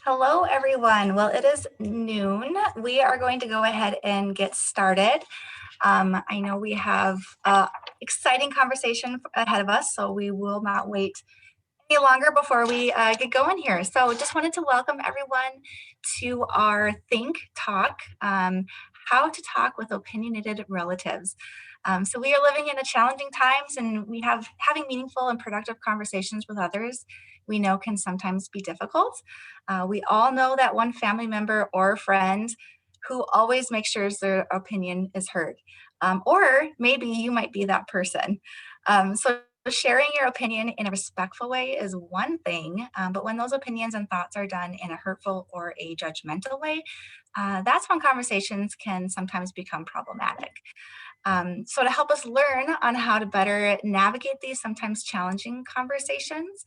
Hello, everyone. Well, it is noon. We are going to go ahead and get started. I know we have an exciting conversation ahead of us, so we will not wait any longer before we get going here. So just wanted to welcome everyone to our Think Talk, How to Talk with Opinionated Relatives. So we are living in a challenging times, and having meaningful and productive conversations with others we know can sometimes be difficult. We all know that one family member or friend who always makes sure their opinion is heard. Or maybe you might be that person. So sharing your opinion in a respectful way is one thing, but when those opinions and thoughts are done in a hurtful or a judgmental way, that's when conversations can sometimes become problematic. So to help us learn on how to better navigate these sometimes challenging conversations,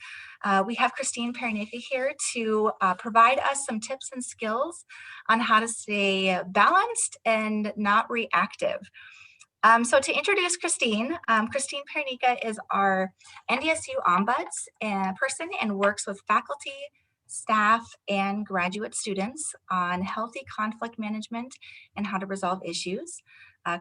we have Kristine Paranica here to provide us some tips and skills on how to stay balanced and not reactive. So to introduce Kristine, Kristine Paranica is our NDSU Ombuds person and works with faculty, staff, and graduate students on healthy conflict management and how to resolve issues.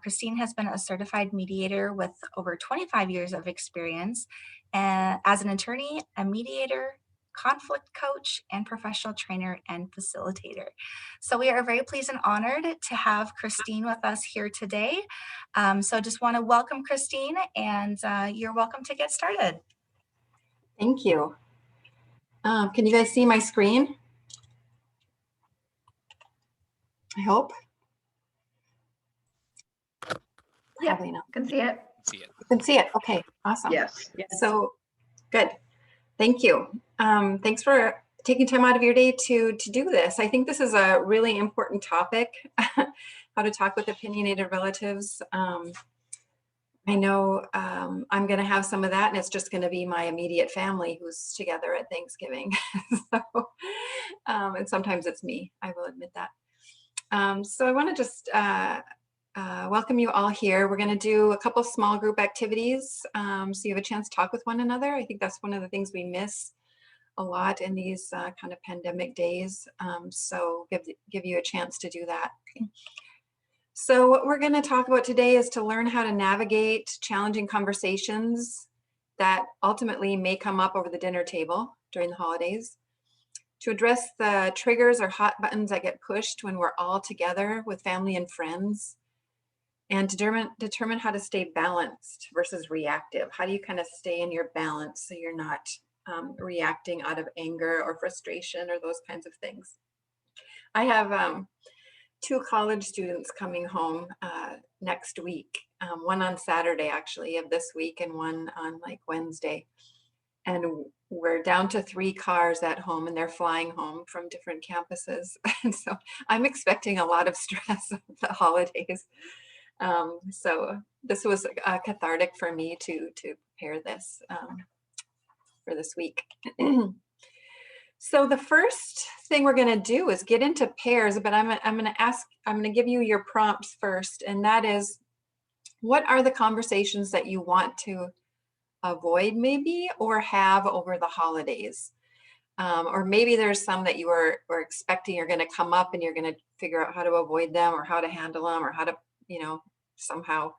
Kristine has been a certified mediator with over 25 years of experience as an attorney, a mediator, conflict coach, and professional trainer and facilitator. So we are very pleased and honored to have Kristine with us here today. So just want to welcome Kristine, and you're welcome to get started. Thank you. Can you guys see my screen? I hope. Yeah, can see it. You can see it. Okay, awesome. Yes. So good. Thank you. Thanks for taking time out of your day to do this. I think this is a really important topic, how to talk with opinionated relatives. I know I'm going to have some of that, and it's just going to be my immediate family who's together at Thanksgiving. And sometimes it's me, I will admit that. So I want to just welcome you all here. We're going to do a couple small group activities so you have a chance to talk with one another. I think that's one of the things we miss a lot in these kind of pandemic days. So give you a chance to do that. So what we're going to talk about today is to learn how to navigate challenging conversations that ultimately may come up over the dinner table during the holidays, to address the triggers or hot buttons that get pushed when we're all together with family and friends, and to determine how to stay balanced versus reactive. How do you kind of stay in your balance so you're not reacting out of anger or frustration or those kinds of things? I have two college students coming home next week, one on Saturday actually of this week and one on like Wednesday. And we're down to 3 cars at home, and they're flying home from different campuses. And so I'm expecting a lot of stress of the holidays. So this was cathartic for me to prepare this for this week. So the first thing we're going to do is get into pairs, but I'm going to give you your prompts first, and that is, what are the conversations that you want to avoid maybe or have over the holidays? Or maybe there's some that you were expecting are going to come up and you're going to figure out how to avoid them or how to handle them or how to, somehow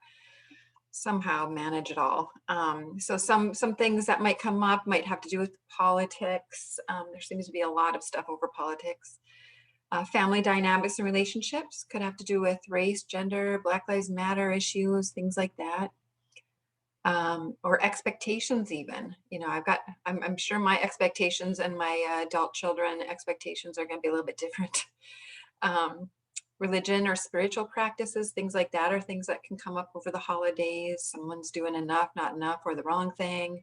manage it all. So some things that might come up might have to do with politics. There seems to be a lot of stuff over politics. Family dynamics and relationships could have to do with race, gender, Black Lives Matter issues, things like that. Or expectations even. I'm sure my expectations and my adult children expectations are going to be a little bit different. Religion or spiritual practices, things like that, are things that can come up over the holidays. Someone's doing enough, not enough, or the wrong thing.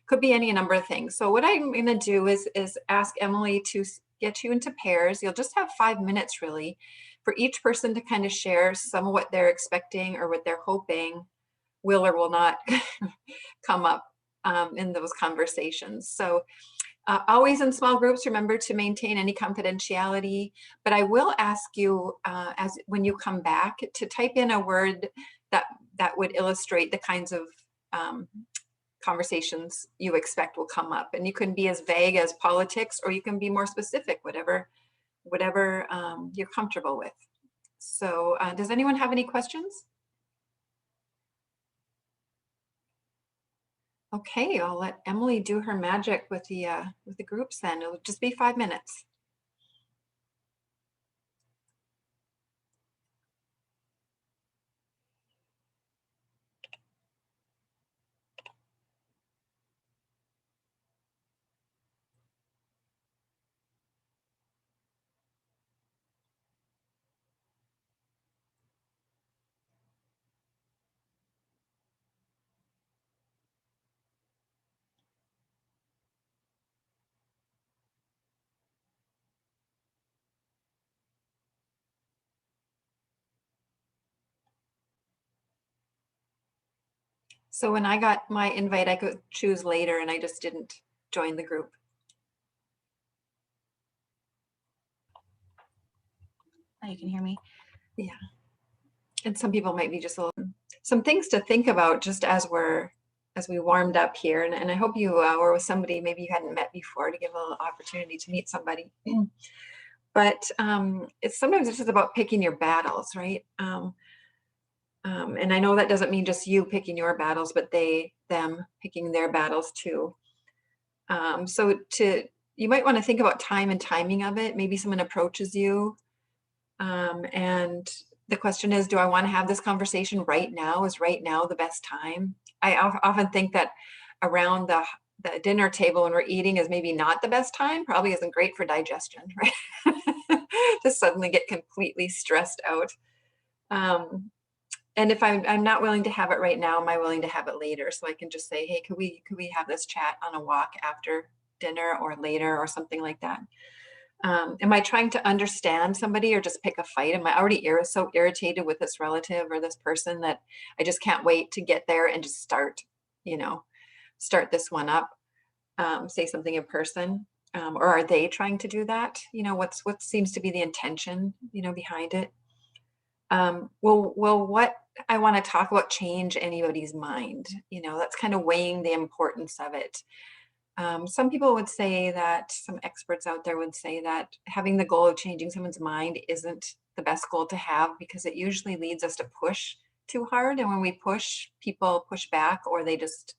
Could be any number of things. So what I'm going to do is ask Emily to get you into pairs. You'll just have 5 minutes really for each person to kind of share some of what they're expecting or what they're hoping will or will not come up in those conversations. So always in small groups, remember to maintain any confidentiality, but I will ask you as when you come back to type in a word that would illustrate the kinds of conversations you expect will come up. And you can be as vague as politics, or you can be more specific, whatever you're comfortable with. So does anyone have any questions? Okay, I'll let Emily do her magic with the groups then. It'll just be 5 minutes. So when I got my invite, I could choose later, and I just didn't join the group. Oh, you can hear me? Yeah. And some people might be just a little, some things to think about just as we warmed up here. And I hope you were with somebody maybe you hadn't met before, to give a little opportunity to meet somebody. But sometimes it's just about picking your battles, right? And I know that doesn't mean just you picking your battles, but them picking their battles too. So you might want to think about time and timing of it. Maybe someone approaches you, and the question is, do I want to have this conversation right now? Is right now the best time? I often think that around the dinner table when we're eating is maybe not the best time. Probably isn't great for digestion, right? To suddenly get completely stressed out. And if I'm not willing to have it right now, am I willing to have it later? So I can just say, hey, could we have this chat on a walk after dinner or later or something like that? Am I trying to understand somebody or just pick a fight? Am I already so irritated with this relative or this person that I just can't wait to get there and just start this one up, say something in person? Or are they trying to do that? What seems to be the intention, behind it? Will what I want to talk about change anybody's mind? That's kind of weighing the importance of it. Some people would say that, some experts out there would say that having the goal of changing someone's mind isn't the best goal to have, because it usually leads us to push too hard. And when we push, people push back, or they just,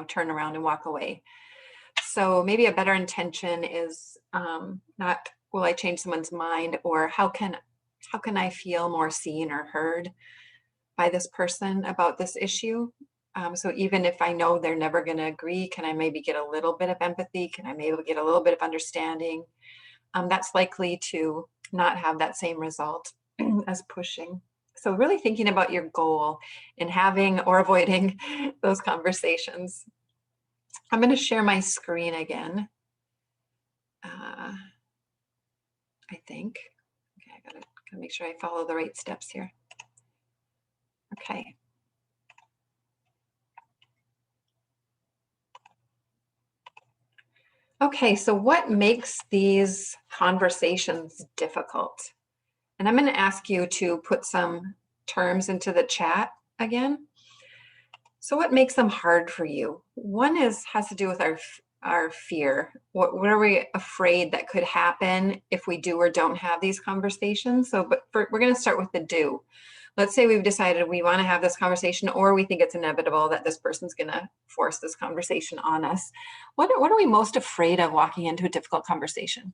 turn around and walk away. So maybe a better intention is not, will I change someone's mind, or how can I feel more seen or heard by this person about this issue? So even if I know they're never going to agree, can I maybe get a little bit of empathy? Can I maybe get a little bit of understanding? That's likely to not have that same result as pushing. So really thinking about your goal and having or avoiding those conversations. I'm going to share my screen again. I think. Okay, I gotta make sure I follow the right steps here. Okay. Okay, so what makes these conversations difficult? And I'm going to ask you to put some terms into the chat again. So what makes them hard for you? One has to do with our fear. What are we afraid that could happen if we do or don't have these conversations? So, we're going to start with the do. Let's say we've decided we want to have this conversation, or we think it's inevitable that this person's going to force this conversation on us. What are we most afraid of walking into a difficult conversation?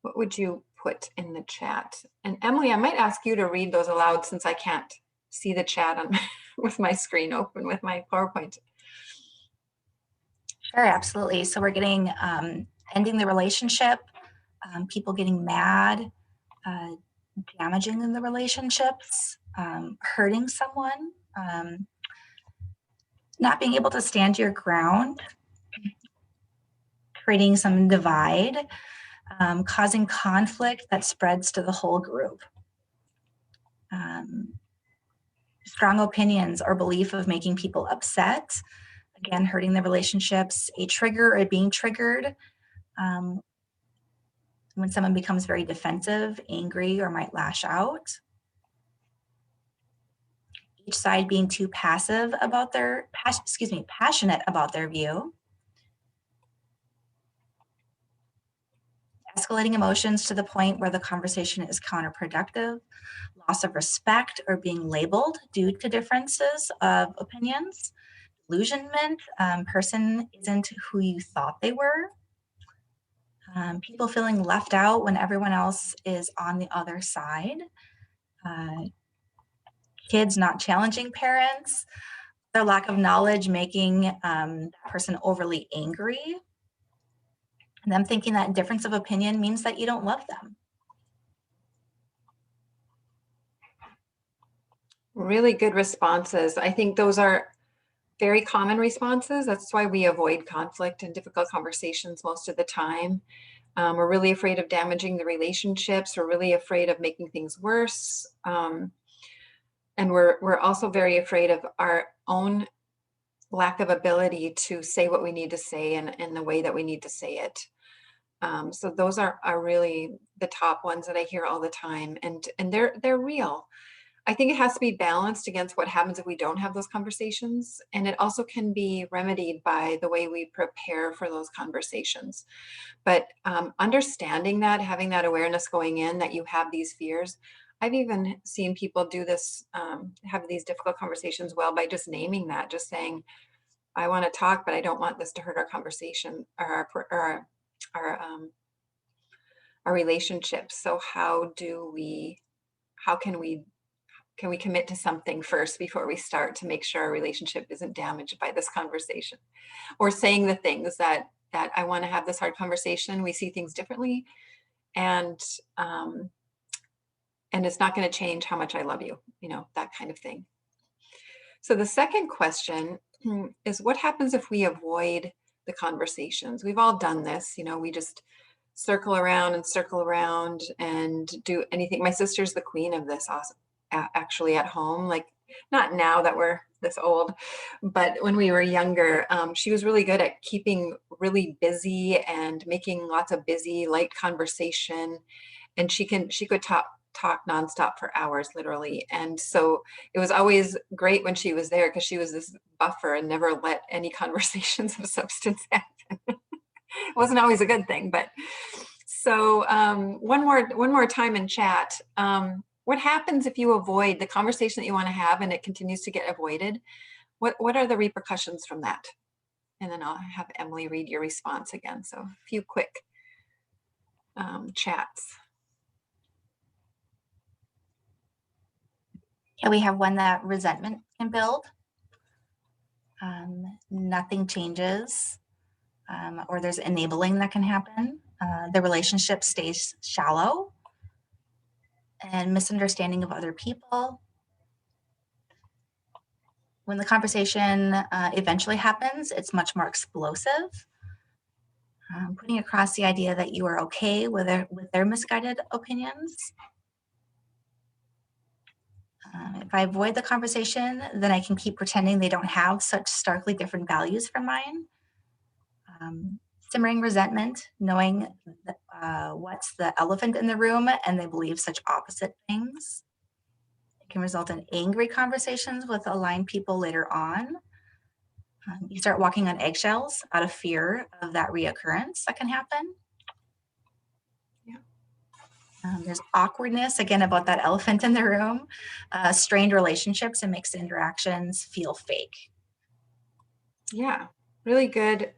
What would you put in the chat? And Emily, I might ask you to read those aloud, since I can't see the chat on with my screen open with my PowerPoint. Sure, absolutely. So we're getting ending the relationship, people getting mad, damaging in the relationships, hurting someone, not being able to stand your ground, creating some divide, causing conflict that spreads to the whole group. Strong opinions or belief of making people upset, again, hurting the relationships, a trigger or being triggered, when someone becomes very defensive, angry, or might lash out. each side being too passive about their, passionate about their view, escalating emotions to the point where the conversation is counterproductive, loss of respect or being labeled due to differences of opinions, delusionment, person isn't who you thought they were, people feeling left out when everyone else is on the other side, kids not challenging parents, their lack of knowledge making that person overly angry, and them thinking that difference of opinion means that you don't love them. Really good responses. I think those are very common responses. That's why we avoid conflict and difficult conversations most of the time. We're really afraid of damaging the relationships. We're really afraid of making things worse. And we're also very afraid of our own lack of ability to say what we need to say in the way that we need to say it. So those are really the top ones that I hear all the time, and they're real. I think it has to be balanced against what happens if we don't have those conversations. And it also can be remedied by the way we prepare for those conversations. But understanding that, having that awareness going in that you have these fears. I've even seen people do this, have these difficult conversations well by just naming that, just saying, I want to talk, but I don't want this to hurt our conversation or our relationships. So how can we commit to something first before we start to make sure our relationship isn't damaged by this conversation, or saying the things that I want to have this hard conversation. We see things differently, and it's not going to change how much I love you, that kind of thing. So the second question is, what happens if we avoid the conversations? We've all done this, we just circle around and do anything. My sister's the queen of this, actually, at home, like not now that we're this old, but when we were younger, she was really good at keeping really busy and making lots of busy, light conversation. And she could talk nonstop for hours, literally. And so it was always great when she was there, because she was this buffer and never let any conversations of substance happen. It wasn't always a good thing, but so one more time in chat. What happens if you avoid the conversation that you want to have and it continues to get avoided? What are the repercussions from that? And then I'll have Emily read your response again. So a few quick chats. Yeah, we have one that resentment can build. Nothing changes, or there's enabling that can happen. The relationship stays shallow, and misunderstanding of other people. When the conversation eventually happens, it's much more explosive. Putting across the idea that you are okay with their misguided opinions. If I avoid the conversation, then I can keep pretending they don't have such starkly different values from mine. Simmering resentment, knowing what's the elephant in the room and they believe such opposite things. It can result in angry conversations with aligned people later on. You start walking on eggshells out of fear of that reoccurrence that can happen. There's awkwardness, again, about that elephant in the room, strained relationships, and makes interactions feel fake. Yeah, really good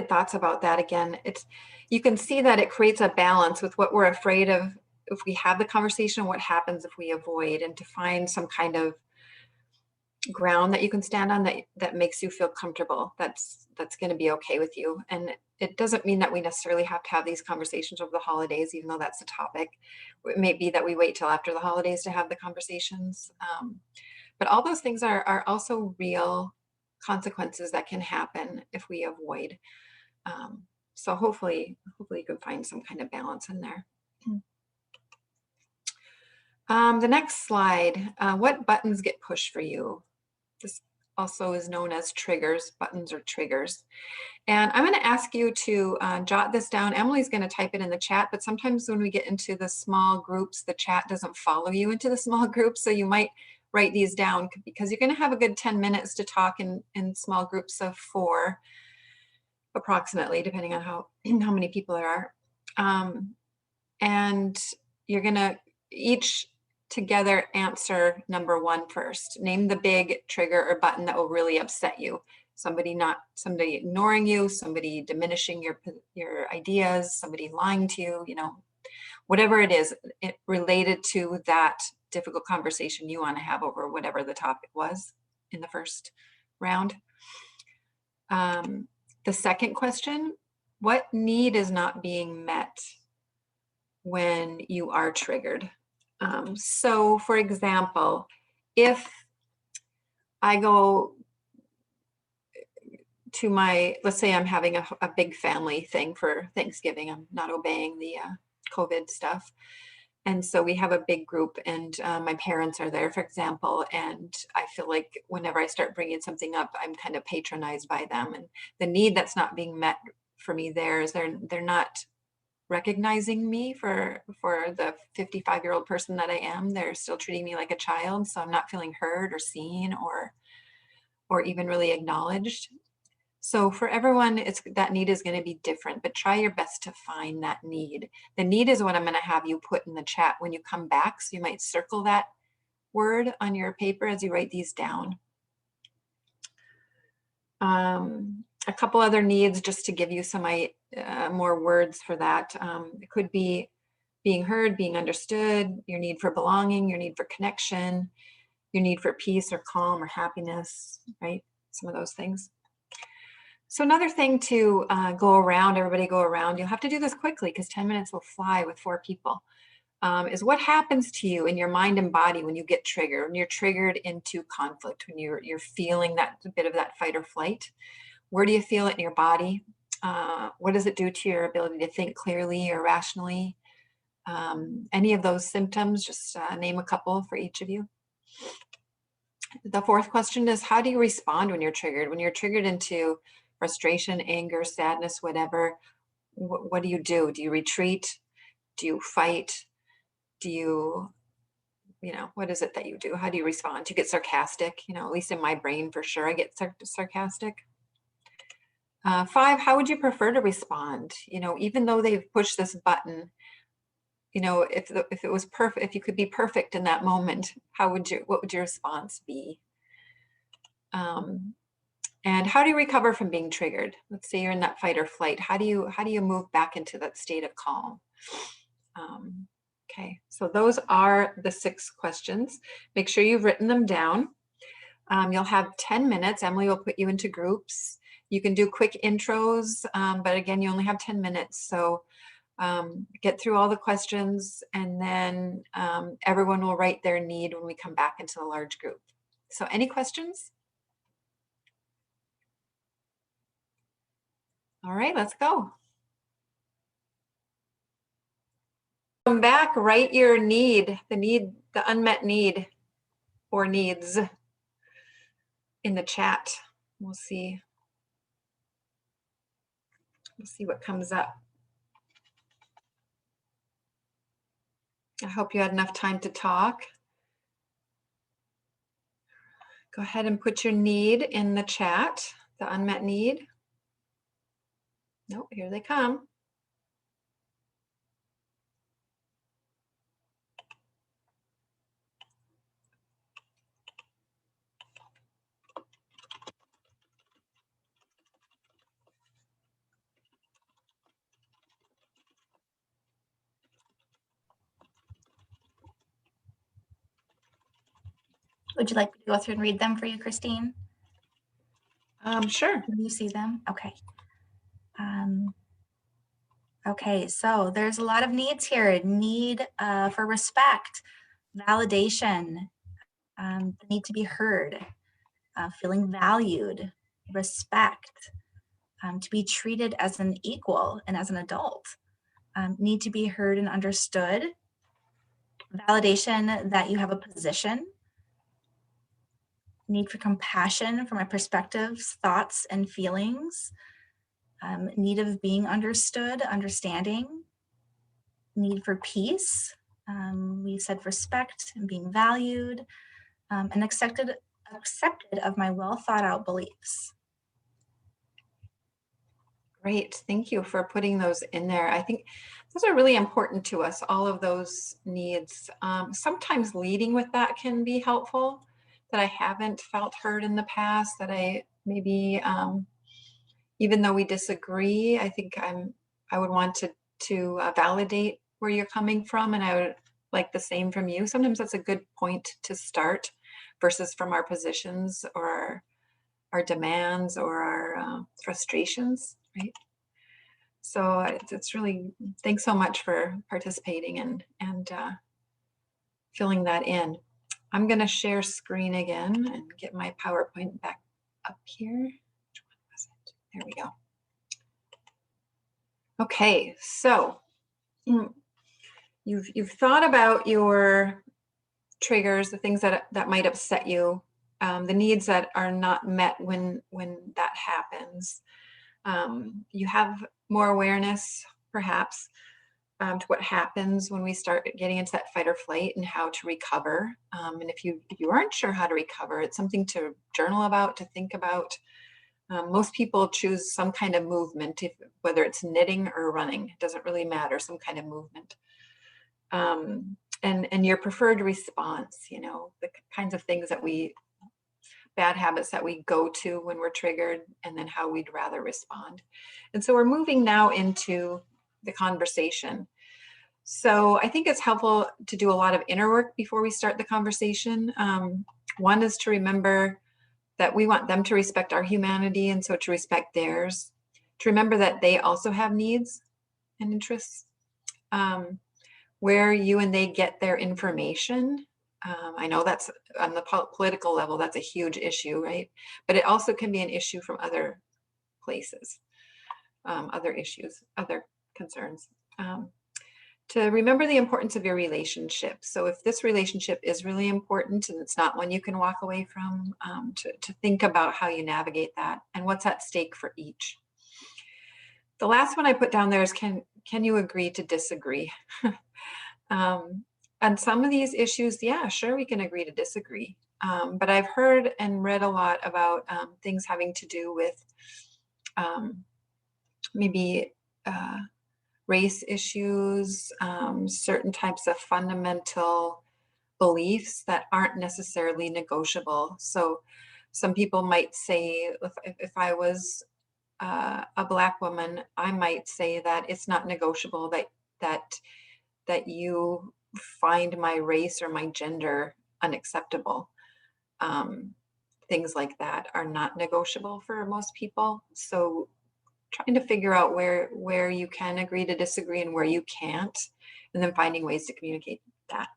thoughts about that. Again, you can see that it creates a balance with what we're afraid of if we have the conversation, what happens if we avoid, and to find some kind of ground that you can stand on that makes you feel comfortable, that's going to be okay with you. And it doesn't mean that we necessarily have to have these conversations over the holidays, even though that's a topic. It may be that we wait till after the holidays to have the conversations. But all those things are also real consequences that can happen if we avoid. So hopefully you can find some kind of balance in there. The next slide, what buttons get pushed for you? This also is known as triggers. Buttons are triggers. And I'm going to ask you to jot this down. Emily's going to type it in the chat, but sometimes when we get into the small groups, the chat doesn't follow you into the small groups. So you might write these down, because you're going to have a good 10 minutes to talk in small groups of 4, approximately, depending on how many people there are. And you're going to each together answer number 1 first. Name the big trigger or button that will really upset you. Somebody ignoring you, somebody diminishing your ideas, somebody lying to you, you know, whatever it is related to that difficult conversation you want to have over whatever the topic was in the first round. The second question, what need is not being met when you are triggered? So for example, if I go to let's say I'm having a big family thing for Thanksgiving, I'm not obeying the COVID stuff. And so we have a big group, and my parents are there, for example, and I feel like whenever I start bringing something up, I'm kind of patronized by them. And the need that's not being met for me there is they're not recognizing me for the 55-year-old person that I am. They're still treating me like a child, so I'm not feeling heard or seen or even really acknowledged. So for everyone, that need is going to be different, but try your best to find that need. The need is what I'm going to have you put in the chat when you come back. So you might circle that word on your paper as you write these down. A couple other needs, just to give you some more words for that. It could be being heard, being understood, your need for belonging, your need for connection, your need for peace or calm or happiness, right? Some of those things. So another thing to everybody go around, you'll have to do this quickly because 10 minutes will fly with 4 people, is what happens to you in your mind and body when you get triggered, when you're triggered into conflict, when you're feeling that bit of that fight or flight. Where do you feel it in your body? What does it do to your ability to think clearly or rationally? Any of those symptoms, just name a couple for each of you. The 4th question is, how do you respond when you're triggered? When you're triggered into frustration, anger, sadness, whatever, what do you do? Do you retreat? Do you fight? Do you know, what is it that you do? How do you respond? Do you get sarcastic? You know, at least in my brain, for sure, I get sarcastic. 5, how would you prefer to respond? You know, even though they've pushed this button, you know, if it was perfect, if you could be perfect in that moment, what would your response be? And how do you recover from being triggered? Let's say you're in that fight or flight. How do you move back into that state of calm? Okay, so those are the 6 questions. Make sure you've written them down. You'll have 10 minutes. Emily will put you into groups. You can do quick intros, but again, you only have 10 minutes. So get through all the questions, and then everyone will write their need when we come back into the large group. So any questions? All right, let's go. Come back, write your need, the unmet need or needs in the chat. We'll see what comes up. I hope you had enough time to talk. Go ahead and put your need in the chat, the unmet need. Nope, here they come. Would you like me to go through and read them for you, Kristine? Sure. Can you see them? Okay. Okay, so there's a lot of needs here. Need for respect, validation, the need to be heard, feeling valued, respect, to be treated as an equal and as an adult, need to be heard and understood, validation that you have a position, need for compassion from a perspectives, thoughts, and feelings, need of being understood, understanding, need for peace. We said respect and being valued, and accepted of my well thought out beliefs. Great. Thank you for putting those in there. I think those are really important to us, all of those needs. Sometimes leading with that can be helpful, that I haven't felt heard in the past, that I maybe, even though we disagree, I think I would want to validate where you're coming from, and I would like the same from you. Sometimes that's a good point to start versus from our positions or our demands or our frustrations, right? So it's really, thanks so much for participating and filling that in. I'm going to share screen again and get my PowerPoint back up here. Which one was it? There we go. Okay, so you've thought about your triggers, the things that might upset you, the needs that are not met when that happens. You have more awareness, perhaps, to what happens when we start getting into that fight or flight and how to recover. And if you aren't sure how to recover, it's something to journal about, to think about. Most people choose some kind of movement, whether it's knitting or running, it doesn't really matter, some kind of movement. And your preferred response, you know, the kinds of things that bad habits that we go to when we're triggered, and then how we'd rather respond. And so we're moving now into the conversation. So I think it's helpful to do a lot of inner work before we start the conversation. One is to remember that we want them to respect our humanity, and so to respect theirs, to remember that they also have needs and interests. Where you and they get their information, I know that's on the political level, that's a huge issue, right? But it also can be an issue from other places, other issues, other concerns. To remember the importance of your relationship. So if this relationship is really important and it's not one you can walk away from, to think about how you navigate that and what's at stake for each. The last one I put down there is, can you agree to disagree? On some of these issues, yeah, sure, we can agree to disagree. But I've heard and read a lot about things having to do with maybe race issues, certain types of fundamental beliefs that aren't necessarily negotiable. So some people might say, if I was a Black woman, I might say that it's not negotiable that you find my race or my gender unacceptable. Things like that are not negotiable for most people. So trying to figure out where you can agree to disagree and where you can't, and then finding ways to communicate that.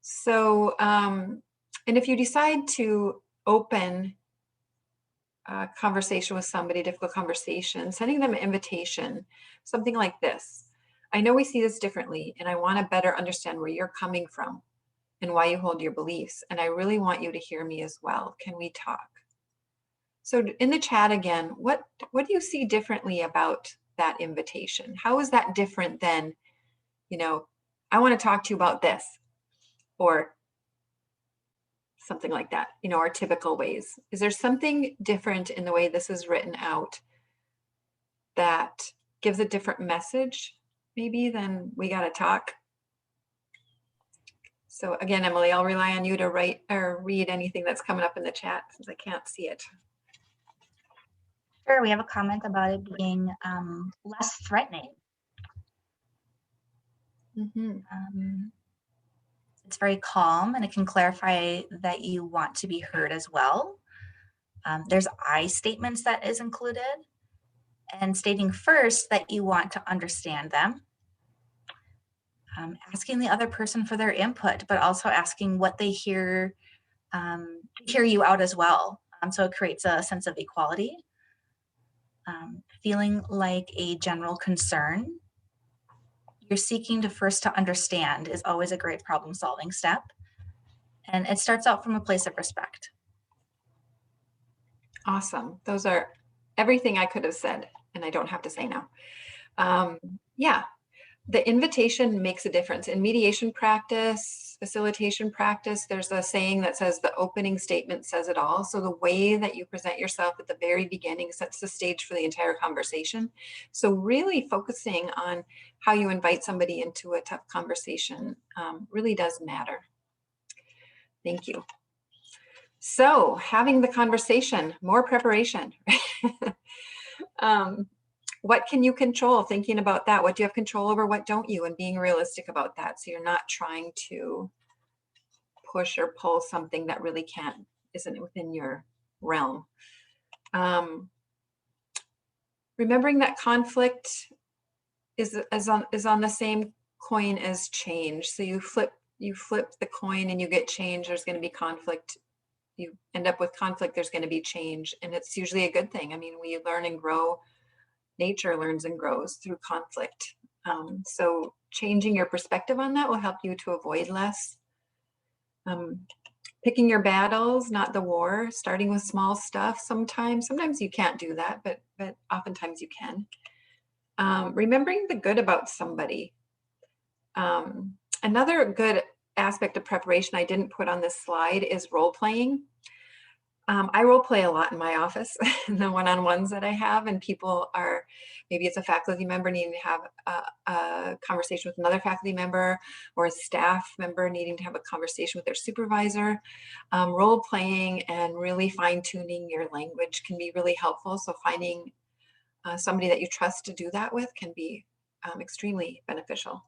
So, and if you decide to open a conversation with somebody, difficult conversation, sending them an invitation, something like this. I know we see this differently, and I want to better understand where you're coming from and why you hold your beliefs. And I really want you to hear me as well. Can we talk? So in the chat again, what do you see differently about that invitation? How is that different than, you know, I want to talk to you about this, or something like that, you know, our typical ways? Is there something different in the way this is written out that gives a different message maybe than we got to talk? So again, Emily, I'll rely on you to write or read anything that's coming up in the chat since I can't see it. Sure, we have a comment about it being less threatening. It's very calm, and it can clarify that you want to be heard as well. There's I statements that is included, and stating first that you want to understand them. Asking the other person for their input, but also asking what they hear you out as well. So it creates a sense of equality. Feeling like a general concern. You're seeking to understand is always a great problem-solving step. And it starts out from a place of respect. Awesome. Those are everything I could have said, and I don't have to say now. Yeah. the invitation makes a difference. In mediation practice, facilitation practice, there's a saying that says the opening statement says it all. So the way that you present yourself at the very beginning sets the stage for the entire conversation. So really focusing on how you invite somebody into a tough conversation really does matter. Thank you. So having the conversation, more preparation. What can you control? Thinking about that. What do you have control over? What don't you? And being realistic about that. So you're not trying to push or pull something that really isn't within your realm. Remembering that conflict is on the same coin as change. So you flip the coin and you get change. There's going to be conflict. You end up with conflict. There's going to be change, and it's usually a good thing. I mean, we learn and grow. Nature learns and grows through conflict. So changing your perspective on that will help you to avoid less. Picking your battles, not the war, starting with small stuff. Sometimes you can't do that, but oftentimes you can. Remembering the good about somebody. Another good aspect of preparation I didn't put on this slide is role playing. I role play a lot in my office, in the one-on-ones that I have, and people are, maybe it's a faculty member needing to have a conversation with another faculty member, or a staff member needing to have a conversation with their supervisor. Role playing and really fine-tuning your language can be really helpful. So finding somebody that you trust to do that with can be extremely beneficial.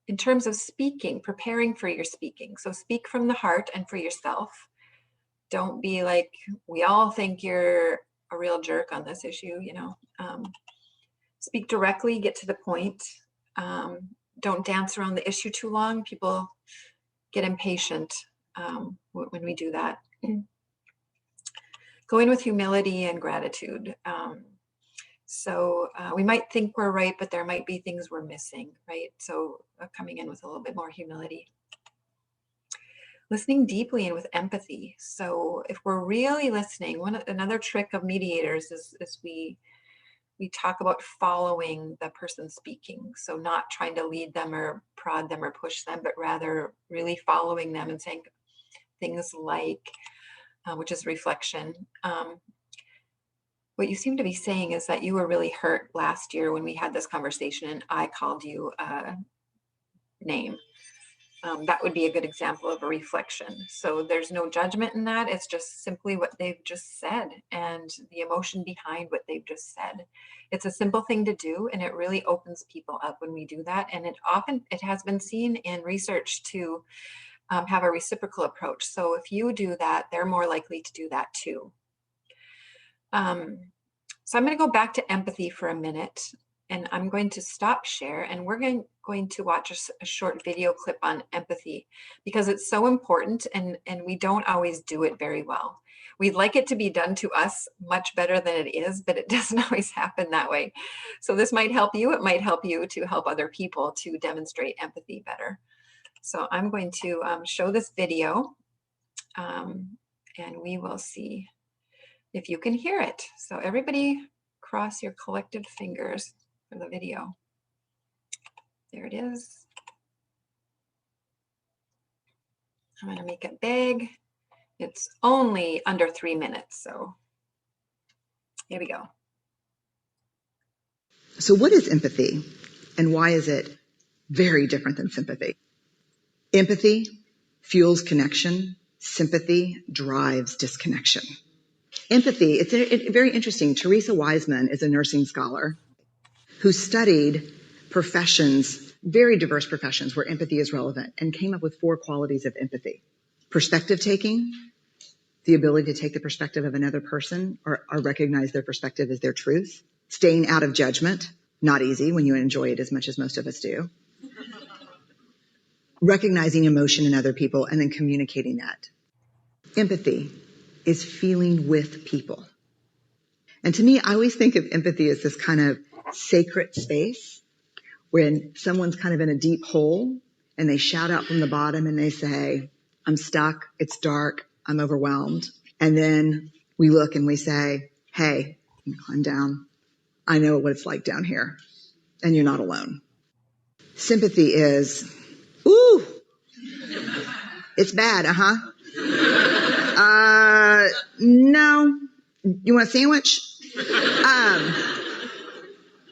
In terms of speaking, preparing for your speaking. So speak from the heart and for yourself. Don't be like, we all think you're a real jerk on this issue, you know. Speak directly, get to the point. Don't dance around the issue too long. People get impatient when we do that. Go in with humility and gratitude. So we might think we're right, but there might be things we're missing, right? So coming in with a little bit more humility. Listening deeply and with empathy. So if we're really listening, another trick of mediators is we talk about following the person speaking. So not trying to lead them or prod them or push them, but rather really following them and saying things like, which is reflection. What you seem to be saying is that you were really hurt last year when we had this conversation and I called you a name. That would be a good example of a reflection. So there's no judgment in that. It's just simply what they've just said and the emotion behind what they've just said. It's a simple thing to do, and it really opens people up when we do that. And it has been seen in research to have a reciprocal approach. So if you do that, they're more likely to do that too. So I'm going to go back to empathy for a minute, and I'm going to stop share, and we're going to watch a short video clip on empathy because it's so important, and we don't always do it very well. We'd like it to be done to us much better than it is, but it doesn't always happen that way. So this might help you. It might help you to help other people to demonstrate empathy better. So I'm going to show this video, and we will see if you can hear it. So everybody cross your collective fingers for the video. There it is. I'm going to make it big. It's only under 3 minutes, so here we go. So what is empathy, and why is it very different than sympathy? Empathy fuels connection. Sympathy drives disconnection. Empathy, it's very interesting. Teresa Wiseman is a nursing scholar who studied professions, very diverse professions where empathy is relevant, and came up with 4 qualities of empathy. Perspective taking, the ability to take the perspective of another person or recognize their perspective as their truth. Staying out of judgment, not easy when you enjoy it as much as most of us do. Recognizing emotion in other people and then communicating that. Empathy is feeling with people. And to me, I always think of empathy as this kind of sacred space when someone's kind of in a deep hole and they shout out from the bottom and they say, I'm stuck, it's dark, I'm overwhelmed. And then we look and we say, hey, climb down. I know what it's like down here. and you're not alone. Sympathy is, ooh, it's bad, no. You want a sandwich?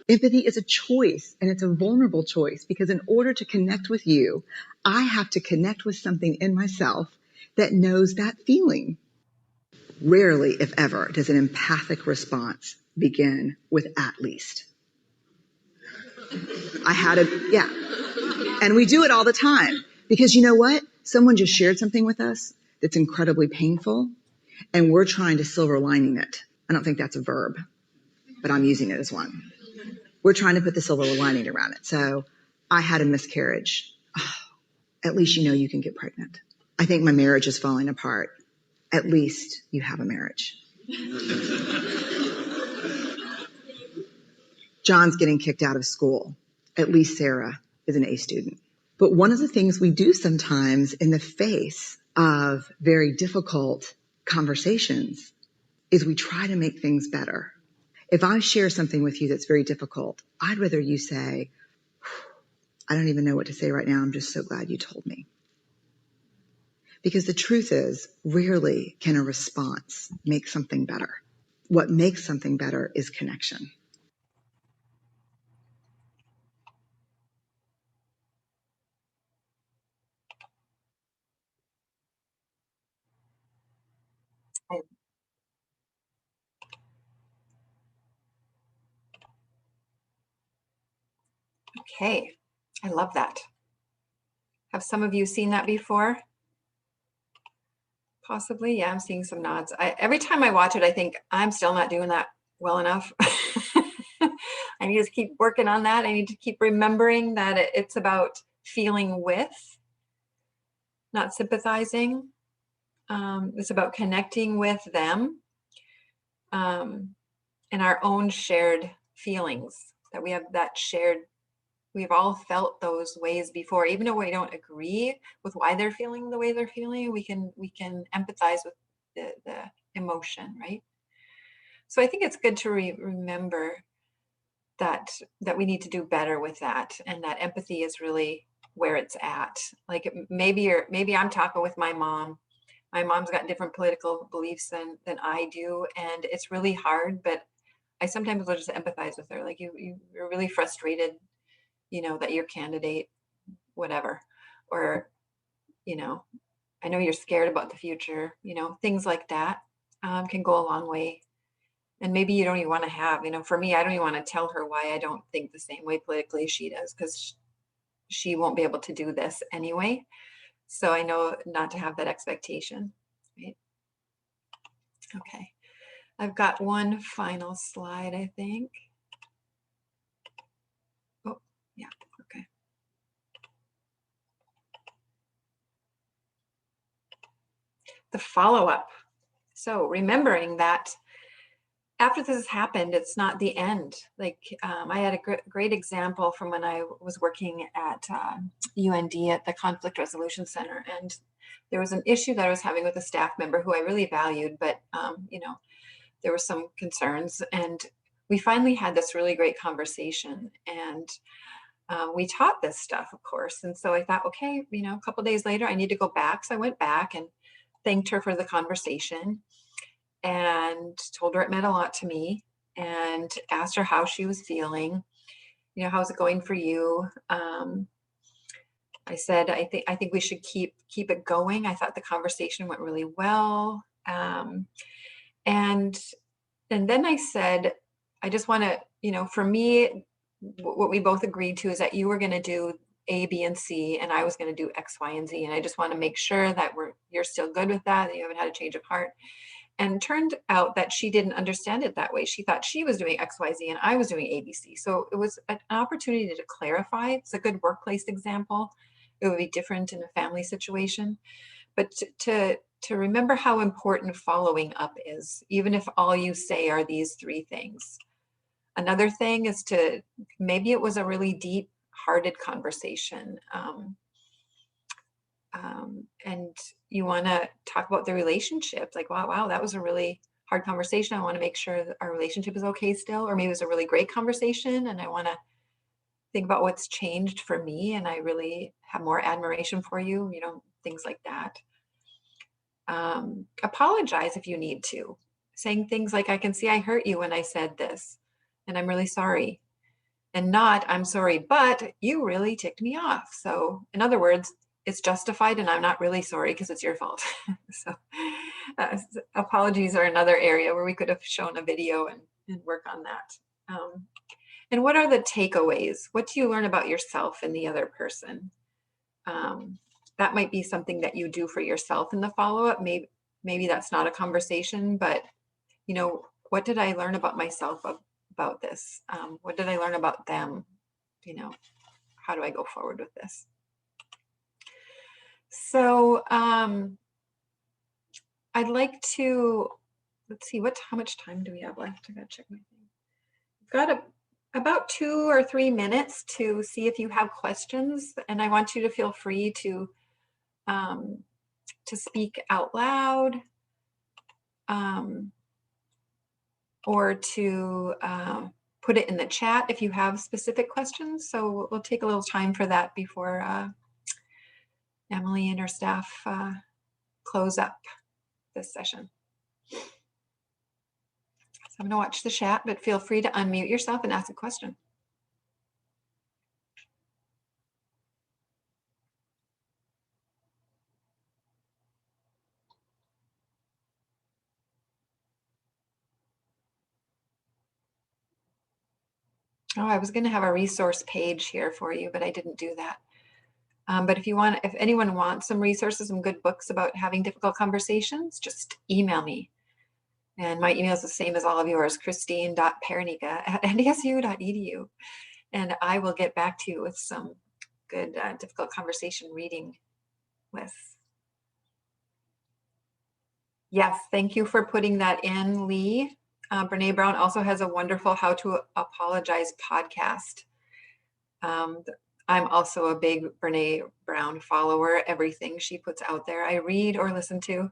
Empathy is a choice, and it's a vulnerable choice, because in order to connect with you, I have to connect with something in myself that knows that feeling. Rarely, if ever, does an empathic response begin with "at least." Yeah. And we do it all the time, because you know what? Someone just shared something with us that's incredibly painful, and we're trying to silver lining it. I don't think that's a verb, but I'm using it as one. We're trying to put the silver lining around it. So, I had a miscarriage. Oh, at least you know you can get pregnant. I think my marriage is falling apart. At least you have a marriage. John's getting kicked out of school. At least Sarah is an A student. But one of the things we do sometimes in the face of very difficult conversations is we try to make things better. If I share something with you that's very difficult, I'd rather you say, I don't even know what to say right now. I'm just so glad you told me. Because the truth is, rarely can a response make something better. What makes something better is connection. Okay, I love that. Have some of you seen that before? Possibly, yeah, I'm seeing some nods. Every time I watch it, I think I'm still not doing that well enough. I need to keep working on that. I need to keep remembering that it's about feeling with, not sympathizing. It's about connecting with them, and our own shared feelings, that we have that shared. We've all felt those ways before, even though we don't agree with why they're feeling the way they're feeling. We can empathize with the emotion, right? So I think it's good to remember that we need to do better with that, and that empathy is really where it's at. Like maybe I'm talking with my mom. My mom's got different political beliefs than I do, and it's really hard. But I sometimes will just empathize with her. Like you're really frustrated, that your candidate, whatever, or, I know you're scared about the future, things like that can go a long way. And maybe you don't even want to have, for me, I don't even want to tell her why I don't think the same way politically as she does, because she won't be able to do this anyway. So I know not to have that expectation, right? Okay. I've got one final slide, I think. Oh, yeah, okay. The follow-up. So remembering that after this has happened, it's not the end. Like I had a great example from when I was working at UND at the Conflict Resolution Center, and there was an issue that I was having with a staff member who I really valued, but there were some concerns, and we finally had this really great conversation, and we taught this stuff, of course. And so I thought, okay, a couple of days later, I need to go back. So I went back and thanked her for the conversation and told her it meant a lot to me, and asked her how she was feeling. How's it going for you? I said, I think we should keep it going. I thought the conversation went really well. And then I said, I just want to, for me, what we both agreed to is that you were going to do A, B, and C, and I was going to do X, Y, and Z. And I just want to make sure that you're still good with that you haven't had a change of heart. And turned out that she didn't understand it that way. She thought she was doing X, Y, Z, and I was doing A, B, C. So it was an opportunity to clarify. It's a good workplace example. It would be different in a family situation. But to remember how important following up is, even if all you say are these three things. Another thing is maybe it was a really deep-hearted conversation. And you want to talk about the relationship, like, wow, that was a really hard conversation. I want to make sure that our relationship is okay still, or maybe it was a really great conversation and I want to think about what's changed for me, and I really have more admiration for you, things like that. Apologize if you need to. Saying things like, I can see I hurt you when I said this, and I'm really sorry. And not, I'm sorry, but you really ticked me off. So in other words, it's justified and I'm not really sorry because it's your fault. So apologies are another area where we could have shown a video and work on that. And what are the takeaways? What do you learn about yourself and the other person? That might be something that you do for yourself in the follow-up. Maybe that's not a conversation, but what did I learn about myself about this? What did I learn about them? How do I go forward with this? So I'd like to, let's see, how much time do we have left? I gotta check my thing. We've got about 2 or 3 minutes to see if you have questions, and I want you to feel free to speak out loud, or to put it in the chat if you have specific questions. So we'll take a little time for that before Emily and her staff close up this session. So I'm going to watch the chat, but feel free to unmute yourself and ask a question. Oh, I was going to have a resource page here for you, but I didn't do that. But if anyone wants some resources, some good books about having difficult conversations, just email me. And my email is the same as all of yours, kristine.paranica@ndsu.edu. And I will get back to you with some good difficult conversation reading lists. Yes, thank you for putting that in, Lee. Brene Brown also has a wonderful How to Apologize podcast. I'm also a big Brene Brown follower. Everything she puts out there, I read or listen to,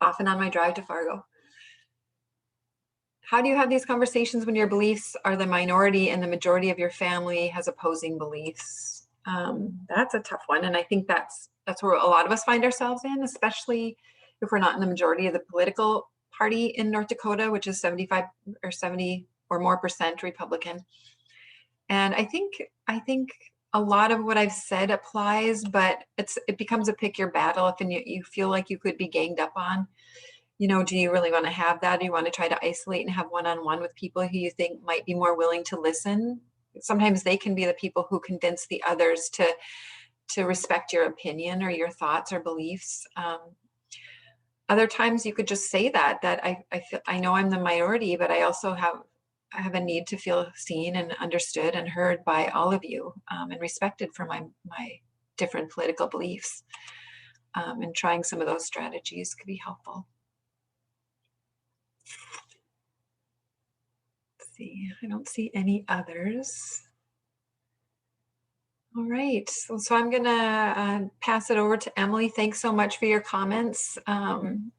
often on my drive to Fargo. How do you have these conversations when your beliefs are the minority and the majority of your family has opposing beliefs? That's a tough one. And I think that's where a lot of us find ourselves in, especially if we're not in the majority of the political party in North Dakota, which is 75 or 70 or more % Republican. And I think a lot of what I've said applies, but it becomes a pick your battle if you feel like you could be ganged up on. Do you really want to have that? Do you want to try to isolate and have one-on-one with people who you think might be more willing to listen? Sometimes they can be the people who convince the others to respect your opinion or your thoughts or beliefs. Other times you could just say that I know I'm the minority, but I also have a need to feel seen and understood and heard by all of you, and respected for my different political beliefs. And trying some of those strategies could be helpful. Let's see, I don't see any others. All right, so I'm gonna pass it over to Emily. Thanks so much for your comments. I'm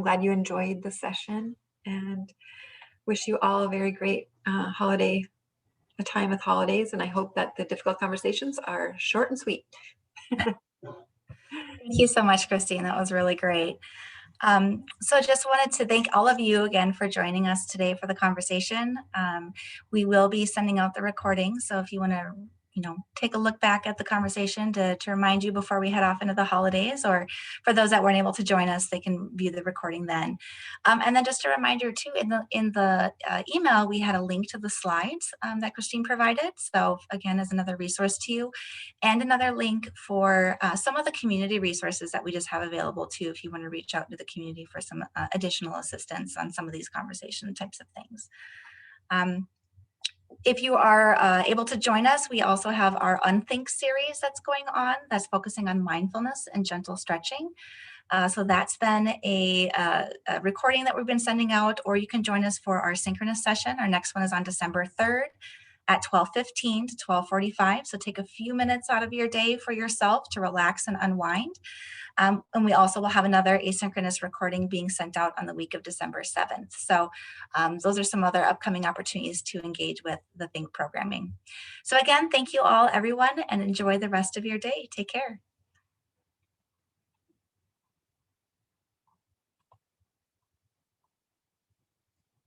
glad you enjoyed the session, and wish you all a very great a time with holidays. And I hope that the difficult conversations are short and sweet. Thank you so much, Kristine. That was really great. So just wanted to thank all of you again for joining us today for the conversation. We will be sending out the recording. So if you want to take a look back at the conversation to remind you before we head off into the holidays, or for those that weren't able to join us, they can view the recording then. And then just a reminder too, in the email, we had a link to the slides that Kristine provided. So again, as another resource to you, and another link for some of the community resources that we just have available too, if you want to reach out to the community for some additional assistance on some of these conversation types of things. If you are able to join us, we also have our Unthink series that's going on, that's focusing on mindfulness and gentle stretching. So that's been a recording that we've been sending out, or you can join us for our synchronous session. Our next one is on December 3rd. at 12:15 to 12:45. So take a few minutes out of your day for yourself to relax and unwind. And we also will have another asynchronous recording being sent out on the week of December 7th. So those are some other upcoming opportunities to engage with the Think programming. So again, thank you all, everyone, and enjoy the rest of your day. Take care.